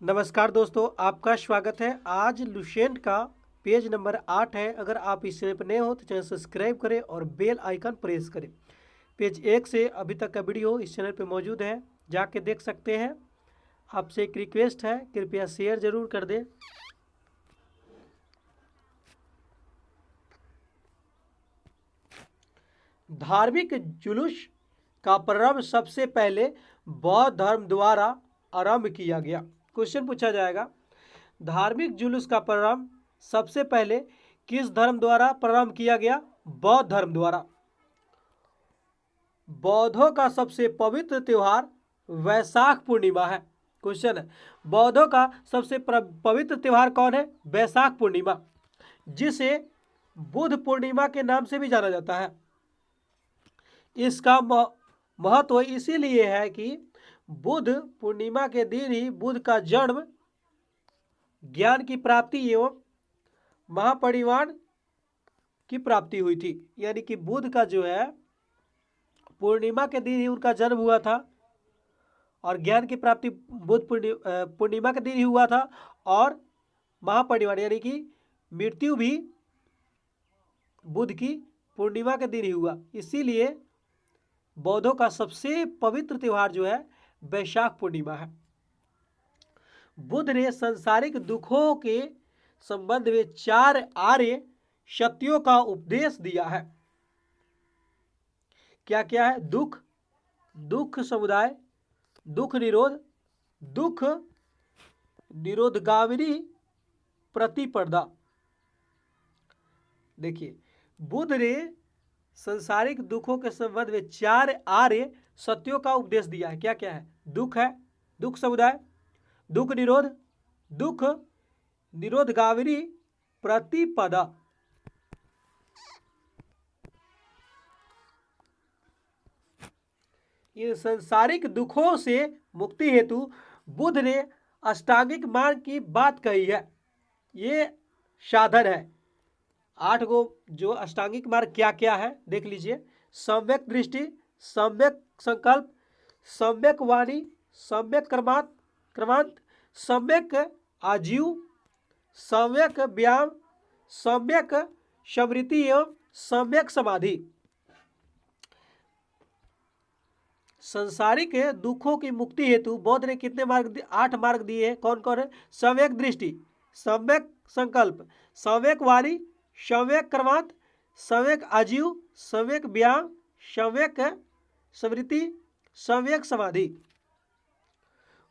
नमस्कार दोस्तों, आपका स्वागत है। आज लुसेंट का पेज नंबर 8 है। अगर आप इस चैनल पर नए हो तो चैनल सब्सक्राइब करें और बेल आइकन प्रेस करें। पेज 1 से अभी तक का वीडियो इस चैनल पर मौजूद है, जाके देख सकते हैं। आपसे एक रिक्वेस्ट है, कृपया शेयर जरूर कर दें। धार्मिक जुलूस का प्रारंभ सबसे पहले बौद्ध धर्म द्वारा आरंभ किया गया। क्वेश्चन पूछा जाएगा, धार्मिक जुलूस का प्रारंभ सबसे पहले किस धर्म द्वारा प्रारंभ किया गया? बौद्ध धर्म द्वारा। बौद्धों का सबसे पवित्र त्योहार वैशाख पूर्णिमा है। क्वेश्चन है, बौद्धों का सबसे पवित्र त्योहार कौन है? वैशाख पूर्णिमा, जिसे बुद्ध पूर्णिमा के नाम से भी जाना जाता है। इसका महत्व इसीलिए है कि बुद्ध पूर्णिमा के दिन ही बुद्ध का जन्म, ज्ञान की प्राप्ति एवं महापरिनिर्वाण की प्राप्ति हुई थी। यानी कि बुद्ध का जो है पूर्णिमा के दिन ही उनका जन्म हुआ था और ज्ञान की प्राप्ति बुद्ध पूर्णिमा के दिन ही हुआ था, और महापरिनिर्वाण यानी कि मृत्यु भी बुद्ध की पूर्णिमा के दिन ही हुआ। इसीलिए बौद्धों का सबसे पवित्र त्योहार जो है वैशाख पूर्णिमा है। बुद्ध ने सांसारिक दुखों के संबंध में 4 आर्य सत्यों का उपदेश दिया है। क्या क्या है? दुख, दुख समुदाय, दुख निरोध, दुख निरोधगामिनी प्रतिपदा। देखिए, बुद्ध ने सांसारिक दुखों के संबंध में 4 आर्य सत्यों का उपदेश दिया है। क्या क्या है? दुख है, दुख समुदाय, दुख निरोध, दुख निरोधगामिनी प्रतिपदा। इन सांसारिक दुखों से मुक्ति हेतु बुद्ध ने अष्टांगिक मार्ग की बात कही है। ये साधन है 8 गो। जो अष्टांगिक मार्ग क्या क्या है देख लीजिए। सम्यक दृष्टि, सम्यक संकल्प, सम्यक वाणी, सम्यक कर्मांत, सम्यक आजीव, सम्यक व्यायाम, सम्यक स्मृति एवं सम्यक समाधि। संसारिक दुखों की मुक्ति हेतु बौद्ध ने कितने मार्ग? 8 मार्ग दिए हैं। कौन कौन है? सम्यक दृष्टि, सम्यक संकल्प, सम्यक वाणी, सम्यक कर्मांत, सम्यक आजीव, सम्यक व्यायाम, सम्यक स्मृति, सम्यक समाधि।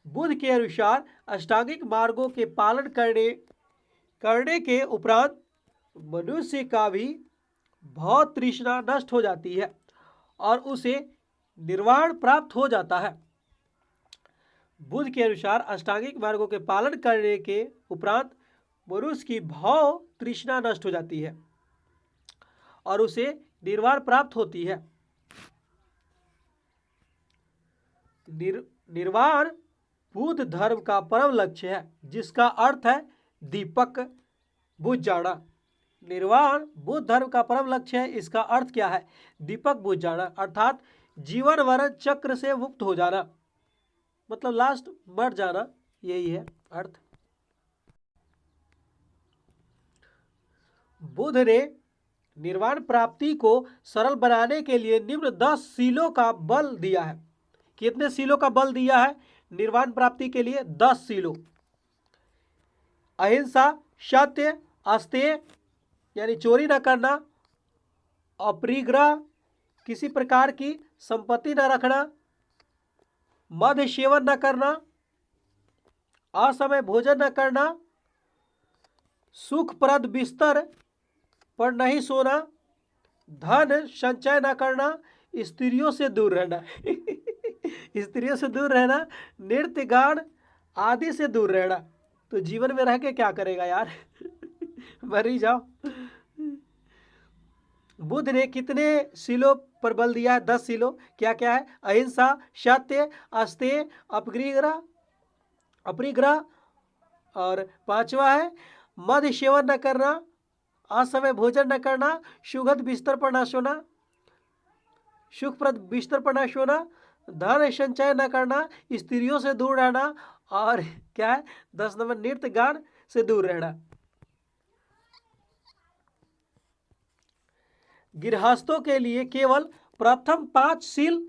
बुद्ध के अनुसार अष्टांगिक मार्गों के पालन करने के उपरांत मनुष्य का भी भव तृष्णा नष्ट हो जाती है और उसे निर्वाण प्राप्त हो जाता है। बुद्ध के अनुसार अष्टांगिक मार्गों के पालन करने के उपरांत मनुष्य की भव तृष्णा नष्ट हो जाती है और उसे निर्वाण प्राप्त होती है। निर्वाण बुद्ध धर्म का परम लक्ष्य है, जिसका अर्थ है दीपक बुझ जाना। निर्वाण बुद्ध धर्म का परम लक्ष्य है। इसका अर्थ क्या है? दीपक बुझ जाना, अर्थात जीवन मरण चक्र से मुक्त हो जाना, मतलब लास्ट मर जाना, यही है अर्थ। बुद्ध ने निर्वाण प्राप्ति को सरल बनाने के लिए निम्न 10 सीलों का बल दिया है। कितने सीलों का बल दिया है निर्वाण प्राप्ति के लिए? 10 सीलों। अहिंसा, सत्य, अस्तेय यानी चोरी न करना, अपरिग्रह किसी प्रकार की संपत्ति न रखना, मद्य सेवन न करना, असमय भोजन न करना, सुखप्रद बिस्तर पर नहीं सोना, धन संचय न करना, स्त्रियों से दूर रहना स्त्रियों से दूर रहना, नृत्य गान आदि से दूर रहना। तो जीवन में रह के क्या करेगा यार मर ही जाओ। बुद्ध ने कितने सीलों पर बल दिया है? 10 सीलों। क्या क्या है? अहिंसा, सत्य, अस्तेय, अपरिग्रह, और 5वां है मद्य सेवन न करना, असमय भोजन न करना, सुगंध बिस्तर पर न सोना, सुखप्रद बिस्तर पर न सोना, धन संचय न करना, स्त्रियों से दूर रहना और क्या है 10 नंबर नृत्य गान से दूर रहना। गृहस्थों के लिए केवल प्रथम 5 शील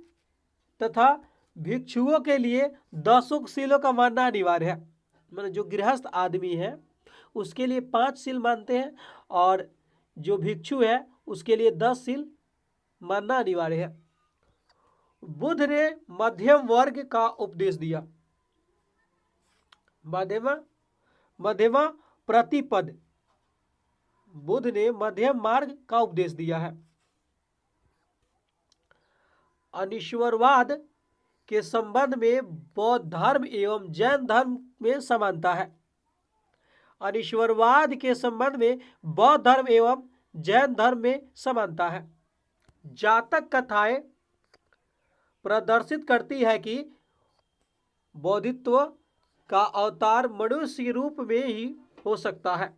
तथा भिक्षुओं के लिए 10 शीलों का मानना अनिवार्य है। मतलब जो गृहस्थ आदमी है उसके लिए 5 शील मानते हैं और जो भिक्षु है उसके लिए 10 शील मानना अनिवार्य है। बुद्ध ने मध्यम वर्ग का उपदेश दिया। मध्यमा प्रतिपद, बुद्ध ने मध्यम मार्ग का उपदेश दिया है। अनीश्वरवाद के संबंध में बौद्ध धर्म एवं जैन धर्म में समानता है। अनीश्वरवाद के संबंध में बौद्ध धर्म एवं जैन धर्म में समानता है। जातक कथाएं प्रदर्शित करती है कि बौद्धित्व का अवतार मनुष्य रूप में ही हो सकता है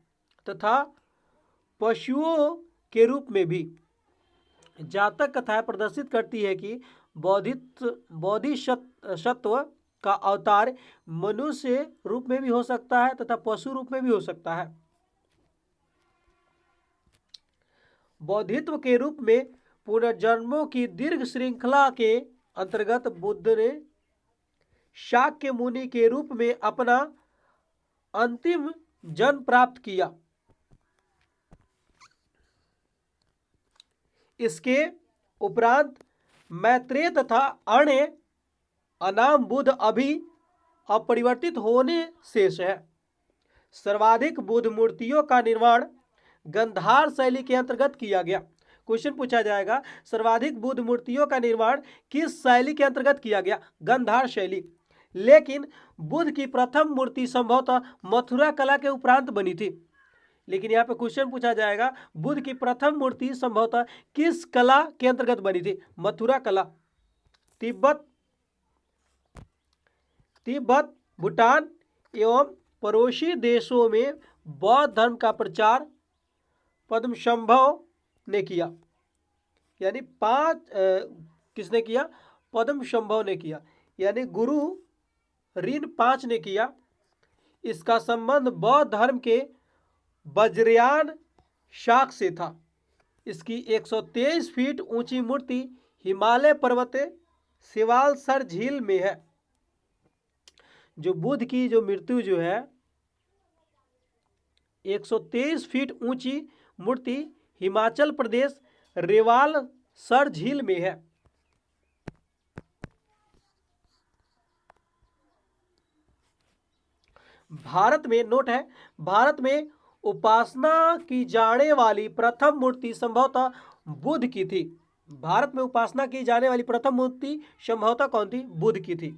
तथा पशुओं के रूप में भी। जातक कथाएं प्रदर्शित करती है कि बोधिसत्व का अवतार मनुष्य रूप में भी हो सकता है तथा पशु रूप में भी हो सकता है। बौद्धित्व के रूप में पुनर्जन्मों की दीर्घ श्रृंखला के अंतर्गत बुद्ध ने शाक्य मुनि के रूप में अपना अंतिम जन्म प्राप्त किया। इसके उपरांत मैत्रेय तथा अन्य अनाम बुद्ध अभी अपरिवर्तित होने शेष है। सर्वाधिक बुद्ध मूर्तियों का निर्माण गंधार शैली के अंतर्गत किया गया। क्वेश्चन पूछा जाएगा सर्वाधिक बुद्ध मूर्तियों का निर्माण किस शैली के अंतर्गत किया गया? गंधार शैली। लेकिन बुद्ध की प्रथम मूर्ति संभवतः मथुरा कला के उपरांत बनी थी। लेकिन यहाँ पे क्वेश्चन पूछा जाएगा बुद्ध की प्रथम मूर्ति संभवतः किस कला के अंतर्गत बनी थी? मथुरा कला। तिब्बत, भूटान एवं पड़ोसी देशों में बौद्ध धर्म का प्रचार पद्मसंभव ने किया। यानी किसने किया? पद्मसंभव ने किया, यानी गुरु ऋण 5 ने किया। इसका संबंध बौद्ध धर्म के वज्रयान शाख से था। इसकी 123 फीट ऊंची मूर्ति हिमालय पर्वत सिवालसर झील में है। जो बुद्ध की जो मृत्यु जो है 123 फीट ऊंची मूर्ति हिमाचल प्रदेश रेवालसर झील में है। भारत में नोट है, भारत में उपासना की जाने वाली प्रथम मूर्ति संभवतः बुद्ध की थी। भारत में उपासना की जाने वाली प्रथम मूर्ति संभवतः कौन थी? बुद्ध की थी।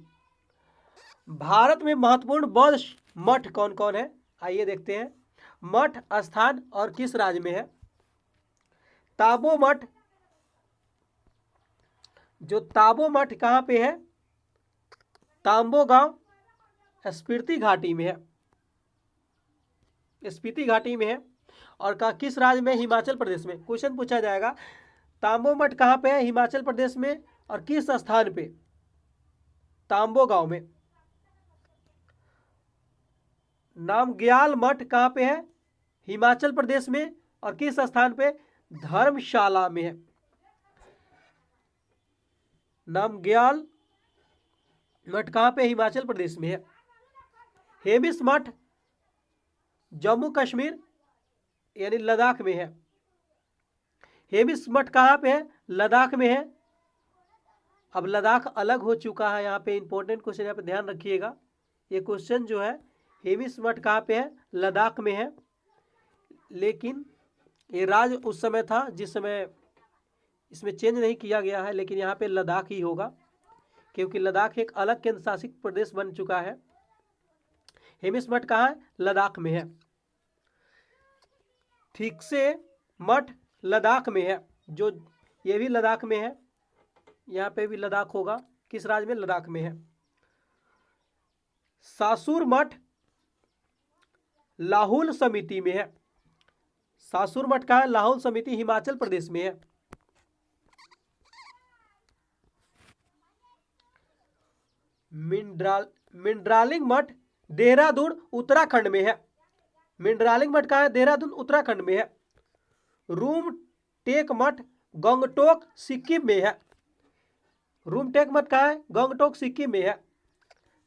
भारत में महत्वपूर्ण बौद्ध मठ कौन कौन है? आइए देखते हैं। मठ स्थान और किस राज्य में है? ताबो मठ। जो ताबो मठ कहाँ पे है? तांबो गांव स्पीति घाटी में है। स्पीति घाटी में है। और किस राज्य में? हिमाचल प्रदेश में। क्वेश्चन पूछा जाएगा तांबो मठ कहाँ पे है? हिमाचल प्रदेश में। और किस स्थान पे? तांबो गांव में। नामग्याल मठ कहाँ पे है? हिमाचल प्रदेश में। और किस स्थान पे? धर्मशाला में है। नामग्याल मठ कहाँ पे? हिमाचल प्रदेश में है। हेमिस मठ जम्मू कश्मीर यानी लद्दाख में है। हेमिस मठ कहाँ पे है? लद्दाख में है। अब लद्दाख अलग हो चुका है। यहाँ पे इंपॉर्टेंट क्वेश्चन, यहाँ पे ध्यान रखिएगा। ये क्वेश्चन जो है हेमिस मठ कहाँ पे है? लद्दाख में है। लेकिन ये राज्य उस समय था जिस समय इसमें चेंज नहीं किया गया है, लेकिन यहाँ पे लद्दाख ही होगा क्योंकि लद्दाख एक अलग केंद्र शासित प्रदेश बन चुका है। हेमिस मठ कहाँ है? लद्दाख में है। ठीक से मठ लद्दाख में है। जो ये भी लद्दाख में है, यहाँ पे भी लद्दाख होगा। किस राज्य में? लद्दाख में है। सासुर मठ लाहौल समिति में है। सासुर मठ कहाँ है? लाहौल समिति हिमाचल प्रदेश में है। मिंड्रालिंग मठ देहरादून उत्तराखंड में है। मिंड्रालिंग मठ कहाँ है? देहरादून उत्तराखंड में है। रूम टेक मठ गंगटोक सिक्किम में है। रूम टेक मठ कहाँ है? गंगटोक सिक्किम में है।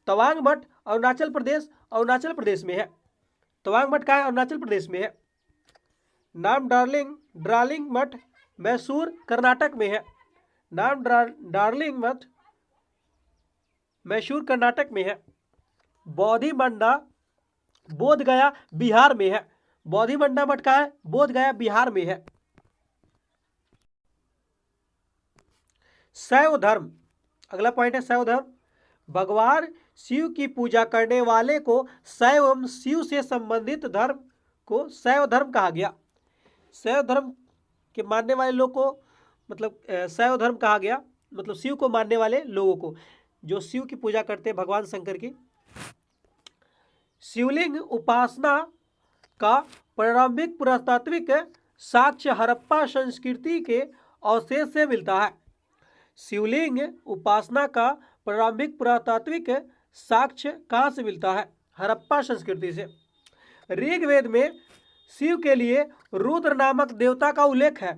तवांग मठ अरुणाचल प्रदेश में है। तवांग मठ कहाँ है? अरुणाचल प्रदेश में है। नाम डार्लिंग मठ मैसूर कर्नाटक में है। नाम डार्लिंग मठ मैसूर कर्नाटक में है। बोधिमंडा बोध गया बिहार में है। बोधिमंडा मठ कहाँ है? बोध गया बिहार में है। शैव धर्म, अगला पॉइंट है शैव धर्म। भगवान शिव की पूजा करने वाले को शैव एवं शिव से संबंधित धर्म को शैव धर्म कहा गया। शैव धर्म के मानने वाले लोग को मतलब शैव धर्म कहा गया, मतलब शिव को मानने वाले लोगों को, जो शिव की पूजा करते हैं, भगवान शंकर की। शिवलिंग उपासना का प्रारंभिक पुरातात्विक साक्ष्य हड़प्पा संस्कृति के अवशेष से मिलता है। शिवलिंग उपासना का प्रारंभिक पुरातात्विक साक्ष्य कहाँ से मिलता है? हड़प्पा संस्कृति से। ऋग्वेद में शिव के लिए रुद्र नामक देवता का उल्लेख है।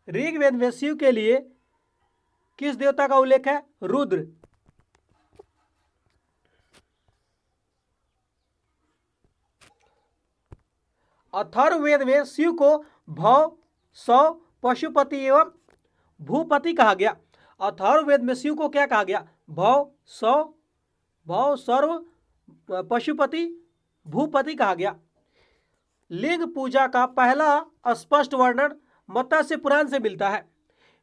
ऋग्वेद में शिव के लिए किस देवता का उल्लेख है? रुद्र। अथर्ववेद में शिव को भव, सौ, पशुपति एवं भूपति कहा गया। अथर्ववेद में शिव को क्या कहा गया? भव, सर्व, पशुपति, भूपति कहा गया। लिंग पूजा का पहला स्पष्ट वर्णन मत्स्य पुराण से मिलता है।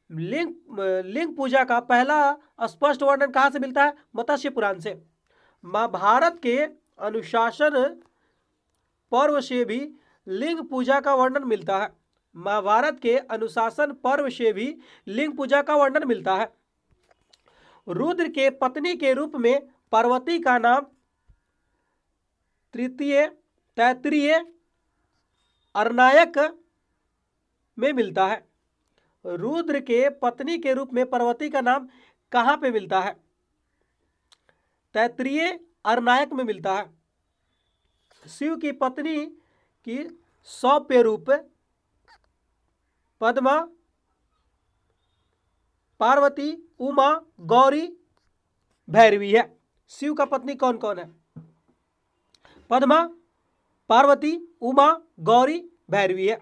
लिंग पूजा का पहला स्पष्ट वर्णन कहाँ से मिलता है? मत्स्य पुराण से। महाभारत के अनुशासन पर्व से भी लिंग पूजा का वर्णन मिलता है। महाभारत के अनुशासन पर्व से भी लिंग पूजा का वर्णन मिलता है। रुद्र के पत्नी के रूप में पार्वती का नाम तैत्तिरीय अरनायक में मिलता है। रुद्र के पत्नी के रूप में पार्वती का नाम कहाँ पे मिलता है? तैत्तिरीय अरनायक में मिलता है। शिव की पत्नी की सौम्य रूप पद्मा, पार्वती, उमा, गौरी, भैरवी है। शिव का पत्नी कौन कौन है? पद्मा, पार्वती, उमा, गौरी, भैरवी है।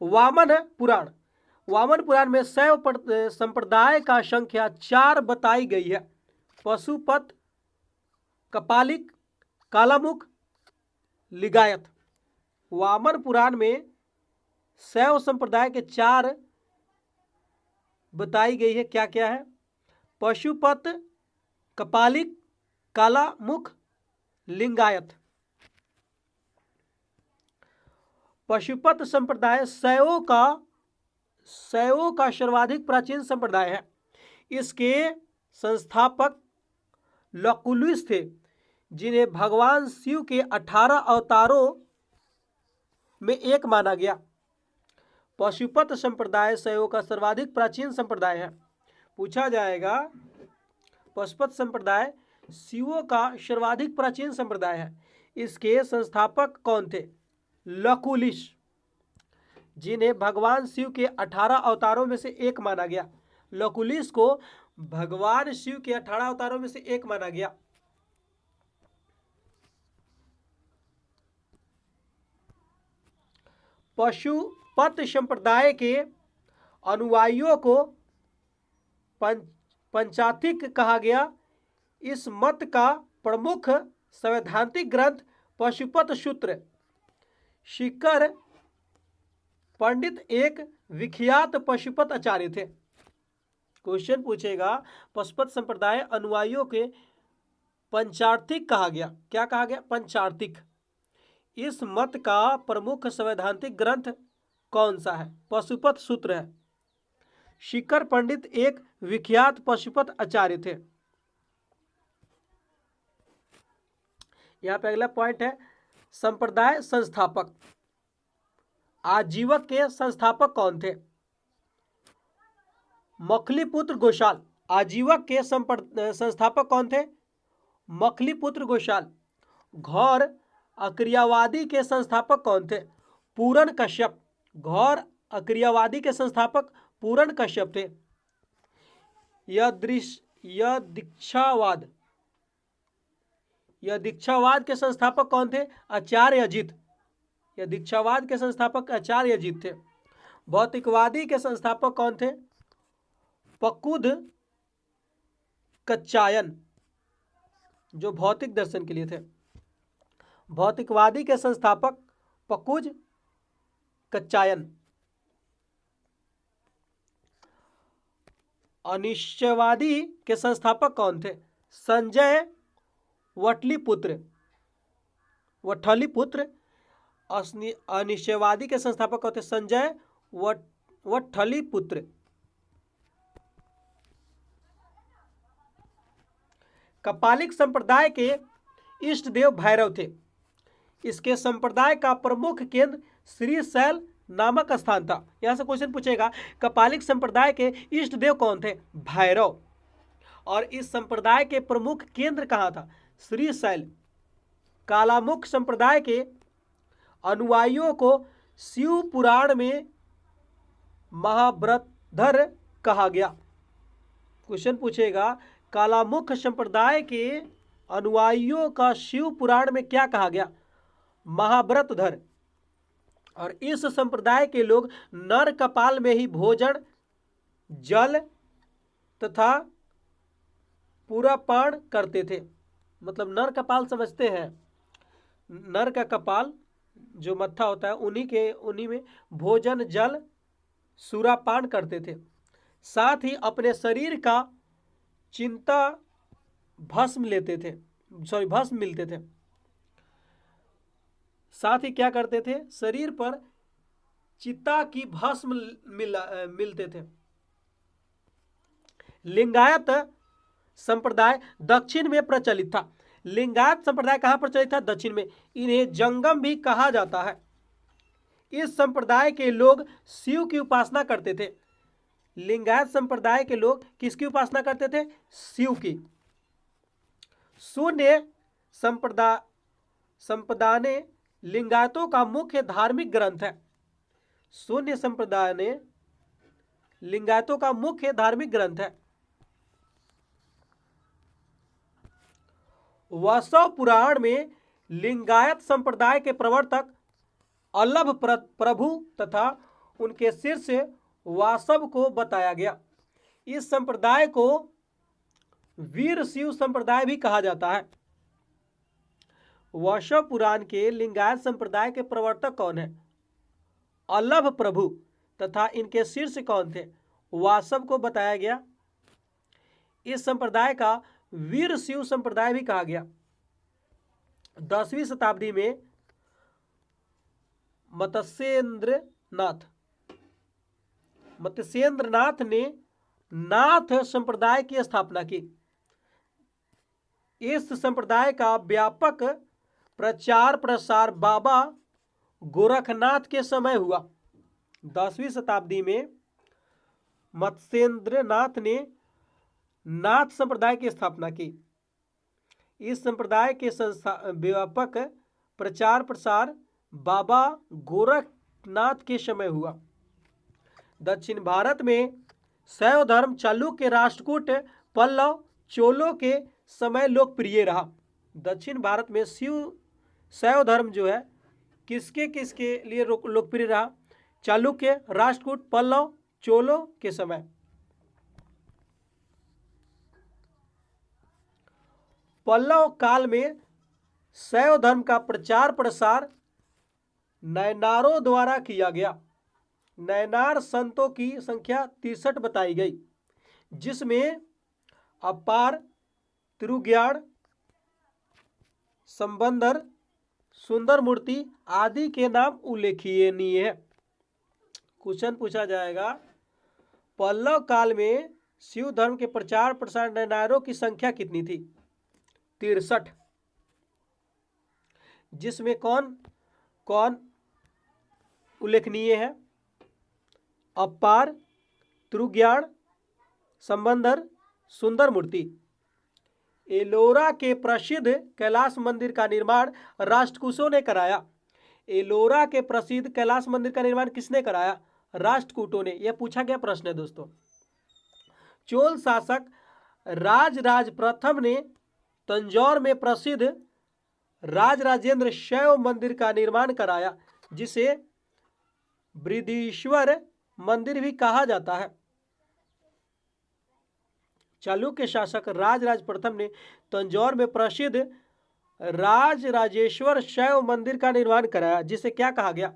वामन पुराण में शैव संप्रदाय का संख्या 4 बताई गई है। पशुपत, कपालिक, कालामुख, लिंगायत। वामन पुराण में शैव संप्रदाय के 4 बताई गई है। क्या क्या है? पशुपत, कपालिक, कालामुख, लिंगायत। पशुपत संप्रदाय शैवों का सर्वाधिक प्राचीन संप्रदाय है। इसके संस्थापक लकुलिस थे, जिन्हें भगवान शिव के 18 अवतारों में एक माना गया। पशुपत संप्रदाय शैवों का सर्वाधिक प्राचीन संप्रदाय है। पूछा जाएगा पशुपत संप्रदाय शिवों का सर्वाधिक प्राचीन संप्रदाय है। इसके संस्थापक कौन थे? लकुलिस, जिन्हें भगवान शिव के 18 अवतारों में से एक माना गया। लकुलिस को भगवान शिव के 18 अवतारों में से एक माना गया। पशुपत संप्रदाय के अनुयायियों को पंचाथिक कहा गया। इस मत का प्रमुख सैद्धांतिक ग्रंथ पशुपत सूत्र। शिकर पंडित एक विख्यात पशुपत आचार्य थे। क्वेश्चन पूछेगा पशुपत संप्रदाय अनुयायियों के पंचार्थिक कहा गया। क्या कहा गया? पंचार्थिक। इस मत का प्रमुख सैद्धांतिक ग्रंथ कौन सा है? पशुपत सूत्र है। शिकर पंडित एक विख्यात पशुपत आचार्य थे। यहां पे अगला पॉइंट है संप्रदाय संस्थापक। आजीवक के संस्थापक कौन थे? मखलीपुत्र गोशाल आजीवक के संस्थापक कौन थे? मखलीपुत्र गोशाल। घौर अक्रियावादी के संस्थापक कौन थे? पूरण कश्यप। घौर अक्रियावादी के संस्थापक पूरण कश्यप थे। यह दीक्षावाद के संस्थापक कौन थे? आचार्य अजित। यह दीक्षावाद के संस्थापक आचार्य अजित थे। भौतिकवादी के संस्थापक कौन थे? पकुद कच्चायन, जो भौतिक दर्शन के लिए थे। भौतिकवादी के संस्थापक पकुज कच्चायन। अनिश्चयवादी के संस्थापक कौन थे? संजय वटलीपुत्र। अनिश्चयवादी के संस्थापक कौन थे? संजय वटलीपुत्र। कपालिक संप्रदाय के इष्ट देव भैरव थे। इसके संप्रदाय का प्रमुख केंद्र श्रीशैल नामक स्थान था। यहां से क्वेश्चन पूछेगा, कपालिक संप्रदाय के इष्ट देव कौन थे? भैरव। और इस संप्रदाय के प्रमुख केंद्र कहां था? श्रीशैल। कालामुख संप्रदाय के अनुयायियों को शिव पुराण में महाव्रतधर कहा गया। क्वेश्चन पूछेगा, कालामुख संप्रदाय के अनुयायियों का शिव पुराण में क्या कहा गया? महाव्रतधर। और इस संप्रदाय के लोग नर कपाल में ही भोजन, जल तथा पूरा पान करते थे। मतलब नर कपाल समझते हैं, नर का कपाल जो मत्था होता है उन्हीं में भोजन, जल, सूरापान करते थे। साथ ही अपने शरीर का चिंता भस्म मिलते थे। साथ ही क्या करते थे? शरीर पर चिता की भस्म मिलते थे। लिंगायत संप्रदाय दक्षिण में प्रचलित था। लिंगायत संप्रदाय कहां प्रचलित था? दक्षिण में। इन्हें जंगम भी कहा जाता है। इस संप्रदाय के लोग शिव की उपासना करते थे। लिंगायत संप्रदाय के लोग किसकी उपासना करते थे? शिव की। शून्य संप्रदाय लिंगायतों का मुख्य धार्मिक ग्रंथ है। शून्य संप्रदाय ने लिंगायतों का मुख्य धार्मिक ग्रंथ है। वासव पुराण में लिंगायत संप्रदाय के प्रवर्तक अल्लभ प्रभु तथा उनके शिष्य वासव को बताया गया। इस संप्रदाय को वीर शिव संप्रदाय भी कहा जाता है। वासव पुराण के लिंगायत संप्रदाय के प्रवर्तक कौन है? अल्लभ प्रभु तथा इनके शिष्य कौन थे? वासव को बताया गया। इस संप्रदाय का वीर शिव संप्रदाय भी कहा गया। 10वीं शताब्दी में मत्स्येंद्रनाथ ने नाथ संप्रदाय की स्थापना की। इस संप्रदाय का व्यापक प्रचार प्रसार बाबा गोरखनाथ के समय हुआ। 10वीं शताब्दी में मत्स्येंद्रनाथ ने नाथ संप्रदाय की स्थापना की। इस संप्रदाय के व्यापक प्रचार प्रसार बाबा गोरखनाथ के समय हुआ। दक्षिण भारत में शैव धर्म चालुक्य, राष्ट्रकूट, पल्लव, चोलों के समय लोकप्रिय रहा। दक्षिण भारत में शैव धर्म जो है किसके लिए लोकप्रिय रहा? चालुक्य, राष्ट्रकूट, पल्लव, चोलों के समय। पल्लव काल में शैव धर्म का प्रचार प्रसार नयनारों द्वारा किया गया। नयनार संतों की संख्या 63 बताई गई, जिसमें अपार, तिरुज्ञान, संबंधर, सुंदर मूर्ति आदि के नाम उल्लेखनीय है। क्वेश्चन पूछा जाएगा, पल्लव काल में शिव धर्म के प्रचार प्रसार नयनारों की संख्या कितनी थी? 63, जिसमें कौन कौन उल्लेखनीय है? अपार, तिरुज्ञान, संबंधर, सुंदर मूर्ति। एलोरा के प्रसिद्ध कैलाश मंदिर का निर्माण राष्ट्रकूटों ने कराया। एलोरा के प्रसिद्ध कैलाश मंदिर का निर्माण किसने कराया? राष्ट्रकूटों ने। यह पूछा गया प्रश्न है दोस्तों। चोल शासक राजराज प्रथम ने तंजौर में प्रसिद्ध राजराजेंद्र शैव मंदिर का निर्माण कराया, जिसे बृहदीश्वर मंदिर भी कहा जाता है। चालुक्य शासक राजराज प्रथम ने तंजौर में प्रसिद्ध राजराजेश्वर शैव मंदिर का निर्माण कराया, जिसे क्या कहा गया?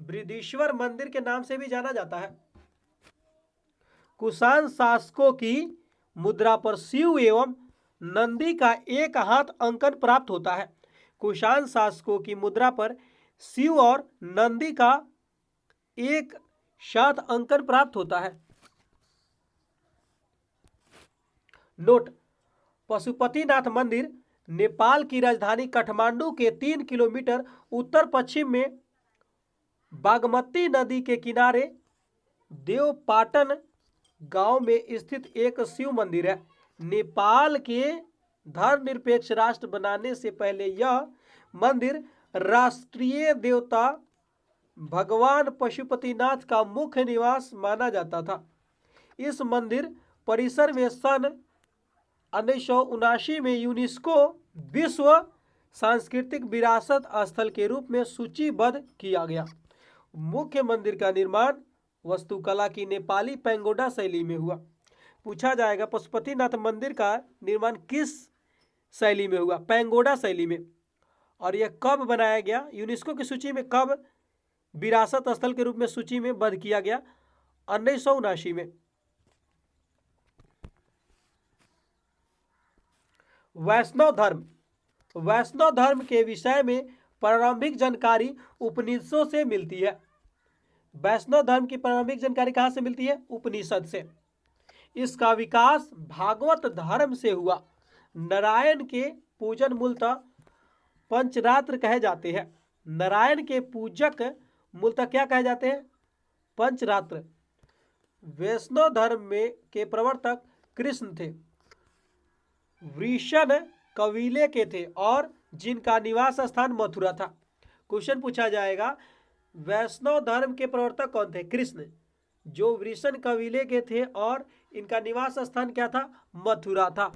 बृहदीश्वर मंदिर के नाम से भी जाना जाता है। कुषाण शासकों की मुद्रा पर शिव एवं नंदी का एक हाथ अंकन प्राप्त होता है। कुषाण शासकों की मुद्रा पर शिव और नंदी का एक साथ अंकन प्राप्त होता है। नोट: पशुपतिनाथ मंदिर नेपाल की राजधानी काठमांडू के 3 किलोमीटर उत्तर पश्चिम में बागमती नदी के किनारे देवपाटन गांव में स्थित एक शिव मंदिर है। नेपाल के धर्मनिरपेक्ष राष्ट्र बनाने से पहले यह मंदिर राष्ट्रीय देवता भगवान पशुपतिनाथ का मुख्य निवास माना जाता था। इस मंदिर परिसर में सन 1979 में यूनेस्को विश्व सांस्कृतिक विरासत स्थल के रूप में सूचीबद्ध किया गया। मुख्य मंदिर का निर्माण वास्तुकला की नेपाली पैगोडा शैली में हुआ। पूछा जाएगा पशुपतिनाथ मंदिर का निर्माण किस शैली में हुआ? पैगोडा शैली में। और यह कब बनाया गया? यूनेस्को की सूची में कब विरासत स्थल के रूप में सूची में बद्ध किया गया? 1979 में। वैष्णव धर्म। वैष्णव धर्म के विषय में प्रारंभिक जानकारी उपनिषदों से मिलती है। वैष्णव धर्म की प्रारंभिक जानकारी कहाँ से मिलती है? उपनिषद से। इसका विकास भागवत धर्म से हुआ। नारायण के पूजन मूलतः पंचरात्र कहे जाते हैं। नारायण के पूजक मूलतः क्या कहे जाते हैं? पंचरात्र। वैष्णव धर्म में के प्रवर्तक कृष्ण थे। वृषण कबीले के थे और जिनका निवास स्थान मथुरा था। क्वेश्चन पूछा जाएगा वैष्णव धर्म के प्रवर्तक कौन थे? कृष्ण, जो वृषण कबीले के थे और इनका निवास स्थान क्या था? मथुरा था।